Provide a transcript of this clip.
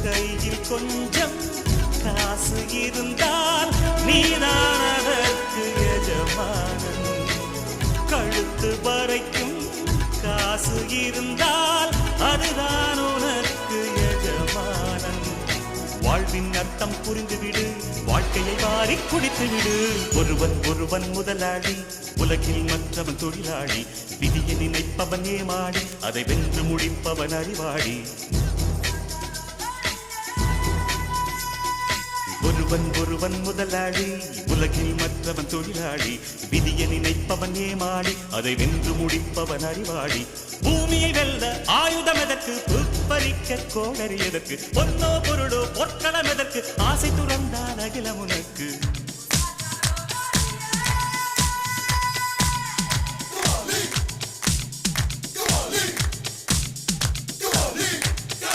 கையில் கொஞ்சம் காசு இருந்தால் நீதான் அதற்கு எஜமானன். கழுத்து வரைக்கும் காசு இருந்தால் அதுதான் உனக்கு எஜமானன். வாழ்வின் அர்த்தம் புரிந்துவிடு, வாழ்க்கையை வாரி குடித்துவிடு. ஒருவன் ஒருவன் முதலாளி, உலகில் மற்றவன் தொழிலாளி. விதியை நினைப்பவன் ஏமாடி, அதை வென்று முடிப்பவன் அறிவாளி. ஒருவன் ஒருவன் முதலாளி, உலகில் மற்றவன் தொழிலாளி. விதியை நினைப்பவன் ஏமாடி, அதை வென்று முடிப்பவன் அறிவாளி. பூமியை வெல்ல ஆயுதம் எதற்கு, புப்பரிக்க கோடரி எதற்கு, பொன்னோ பொருளோ பொற்களம் எதற்கு, ஆசை துறந்தால் அகிலம் உனக்கு.